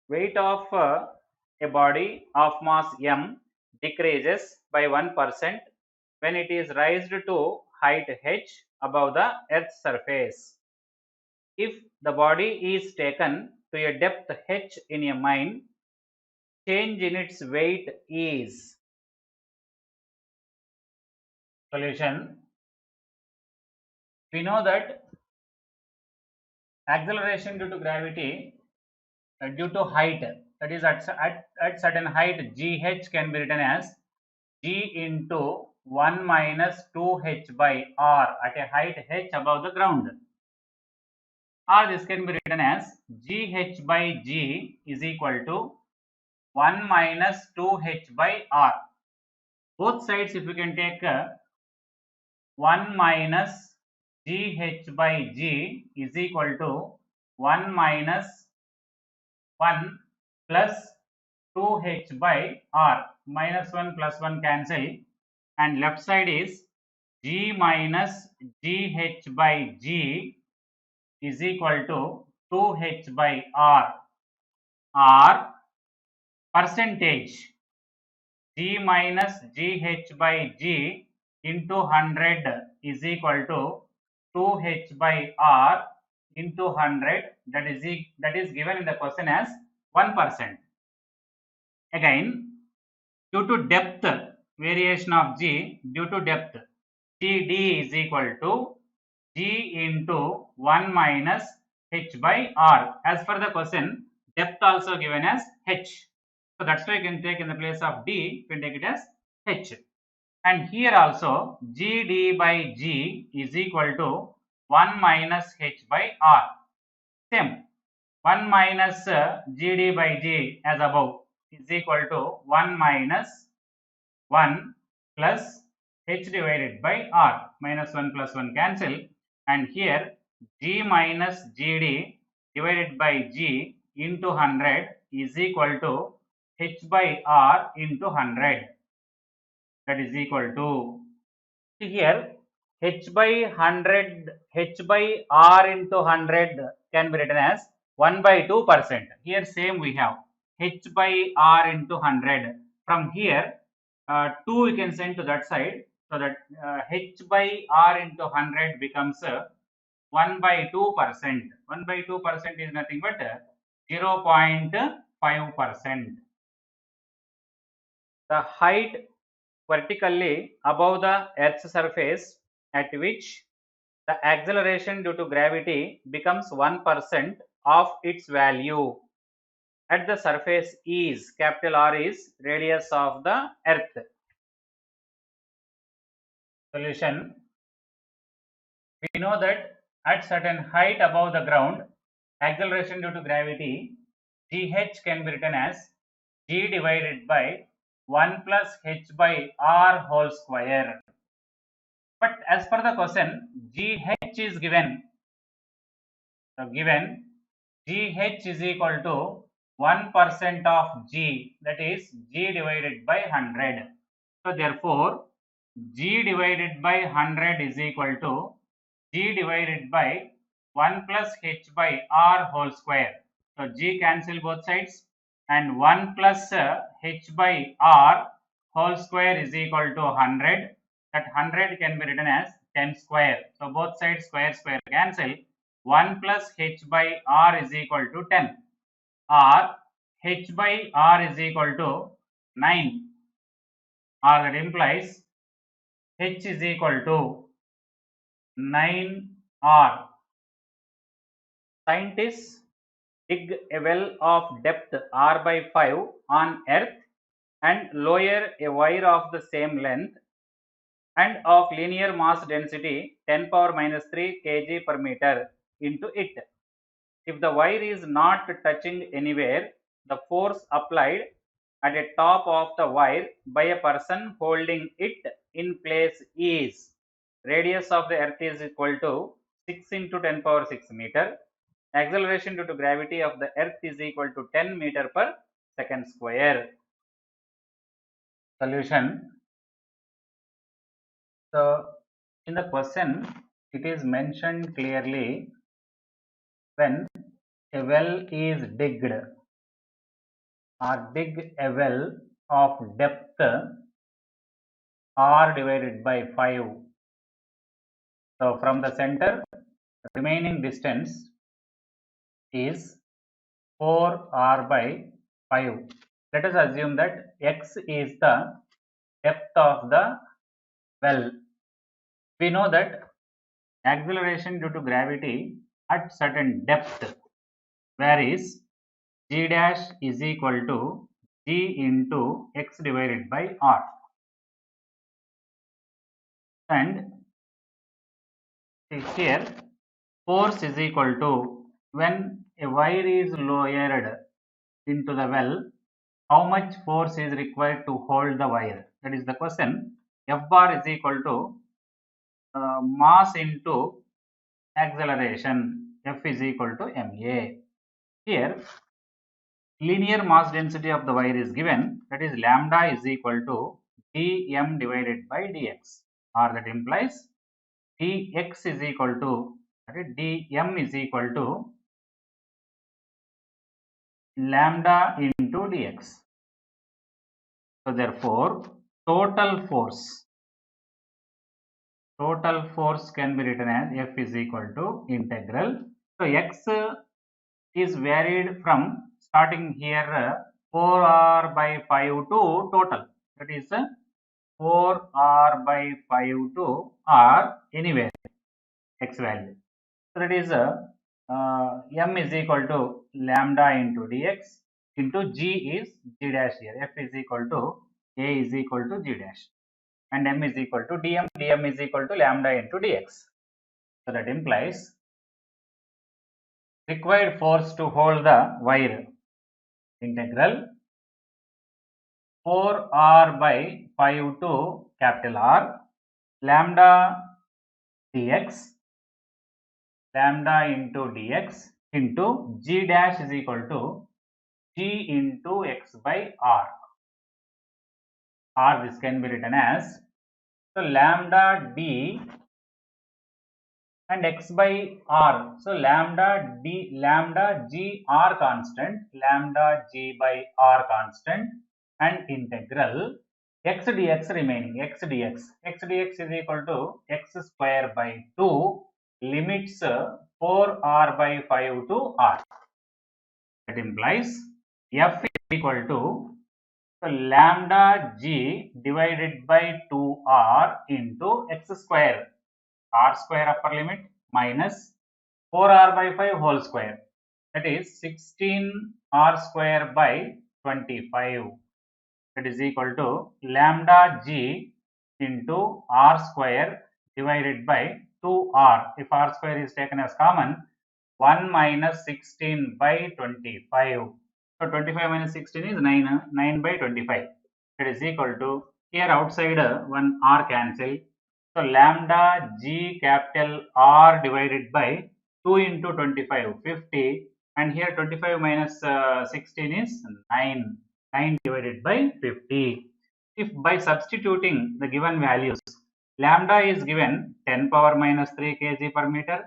weight of a body of mass m decreases by 1% when it is raised to height h above the earth's surface. If the body is taken to a depth h in a mine, change in its weight is. Solution. We know that acceleration due to gravity due to height, that is at certain height gh can be written as g into 1 minus 2h by r at a height h above the ground, or this can be written as gh by g is equal to 1 minus 2h by r. Both sides, if you can take 1 minus gh by g is equal to 1 minus 1 plus 2h by r, minus 1 plus 1 cancel, and left side is g minus gh by g is equal to 2h by r, or percentage g minus gh by g into 100 is equal to 2h by r into 100, that is given in the question as 1%. Again, due to depth, variation of g due to depth, gd is equal to g into 1 minus h by r. As per the question, depth also given as h. So that's why you can take in the place of d, you can take it as h. And here also gd by g is equal to 1 minus h by r. Same, 1 minus gd by g as above is equal to 1 minus 1 plus h divided by r, minus 1 plus 1 cancel, and here g minus gd divided by g into 100 is equal to h by r into 100, that is equal to, here h by 100, h by r into 100 can be written as 1 by 2%. Here same we have h by r into 100. From here 2 we can send to that side, so that h by r into 100 becomes 1 by 2%. 1 by 2% is nothing but 0.5%. The height vertically above the earth's surface at which the acceleration due to gravity becomes 1% of its value at the surface is, capital R is radius of the earth. Solution. We know that at certain height above the ground, acceleration due to gravity gh can be written as g divided by 1 plus h by r whole square. But as per the question, gh is given. So given gh is equal to 1% of g, that is g divided by 100. So therefore, g divided by 100 is equal to g divided by 1 plus h by r whole square. So g cancel both sides, and 1 plus h by r whole square is equal to 100. That 100 can be written as 10 square. So both sides square square cancel. 1 plus h by r is equal to 10, or h by r is equal to 9, or that implies h is equal to 9r. Scientists dig a well of depth r by 5 on earth and lower a wire of the same length and of linear mass density 10 power minus 3 kg per meter into it. If the wire is not touching anywhere, the force applied at the top of the wire by a person holding it in place is, radius of the earth is equal to 6 into 10 power 6 meter. Acceleration due to gravity of the earth is equal to 10 meter per second square. Solution. So in the question it is mentioned clearly, when a well is digged or dig a well of depth r divided by 5. So from the center, remaining distance is 4r by 5. Let us assume that x is the depth of the well. We know that acceleration due to gravity at certain depth, where is g dash is equal to g into x divided by r. And here force is equal to, when a wire is lowered into the well, how much force is required to hold the wire? That is the question. F bar is equal to mass into acceleration. F is equal to ma. Here linear mass density of the wire is given, that is lambda is equal to dm divided by dx, or that implies dx is equal to, that is dm is equal to lambda into dx. So therefore total force can be written as F is equal to integral. So x is varied from starting here 4r by 5 to total, that is 4r by 5 to r anywhere x value. So that is m is equal to lambda into dx into g is g dash here. F is equal to a is equal to g dash, and m is equal to dm. dm is equal to lambda into dx. So that implies required force to hold the wire, integral 4r by 5 to capital R lambda dx, lambda into dx into g dash is equal to g into x by r. Or this can be written as, so lambda d and x by r. So lambda g r constant, lambda g by r constant, and integral x dx remaining, x dx is equal to x square by 2, limits 4r by 5 to r. That implies F is equal to, so lambda g divided by 2r into x square, r square upper limit, minus 4r by 5 whole square, that is 16r square by 25. That is equal to lambda g into r square divided by 2r. If r square is taken as common, 1 minus 16 by 25. So 25 minus 16 is 9 by 25. That is equal to, here outside one r cancel. So lambda g capital R divided by 2 into 25, 50, and here 25 minus 16 is 9. 9 divided by 50. If by substituting the given values, lambda is given 10 power minus 3 kg per meter,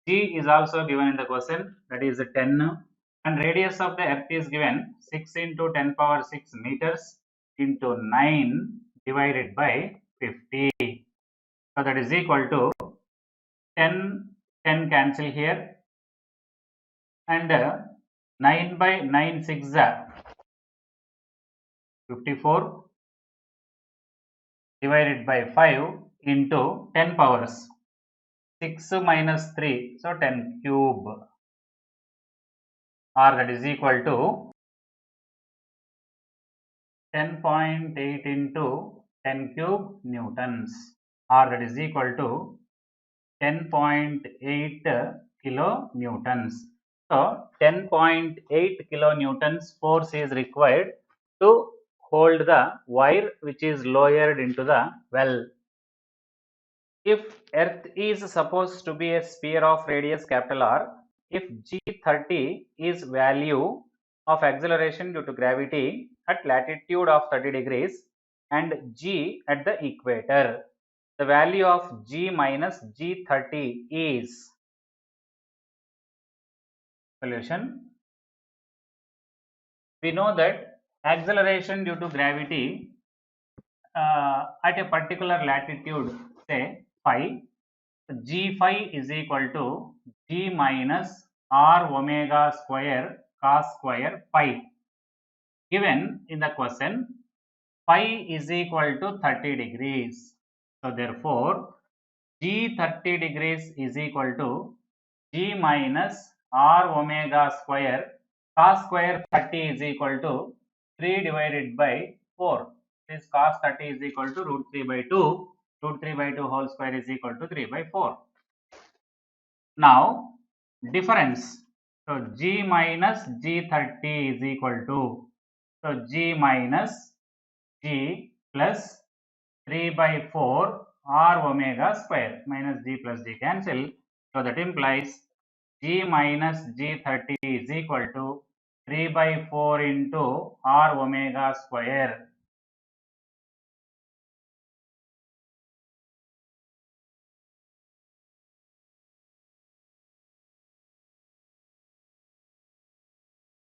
g is also given in the question, that is 10, and radius of the earth is given 6 into 10 power 6 meters into 9 divided by 50. So that is equal to 10 cancel here, and 9 by 9 6 54 divided by 5 into 10 powers 6 minus 3, so 10 cube, or that is equal to 10.8 into 10 cube newtons, or that is equal to 10.8 kilonewtons. So 10.8 kilonewtons force is required to hold the wire which is lowered into the well. If earth is supposed to be a sphere of radius capital R, if g30 is value of acceleration due to gravity at latitude of 30 degrees and g at the equator, the value of g minus g30 is, solution. We know that acceleration due to gravity at a particular latitude, say phi, g phi is equal to g minus r omega square cos square phi. Given in the question, phi is equal to 30 degrees. So therefore, g 30 degrees is equal to g minus r omega square cos square 30 is equal to 3 divided by 4. This cos 30 is equal to root 3 by 2. Root 3 by 2 whole square is equal to 3 by 4. Now difference. So g minus g 30 is equal to, so g minus g plus 3 by 4 r omega square, minus g plus g cancel. So that implies g minus g 30 is equal to 3 by 4 into r omega square.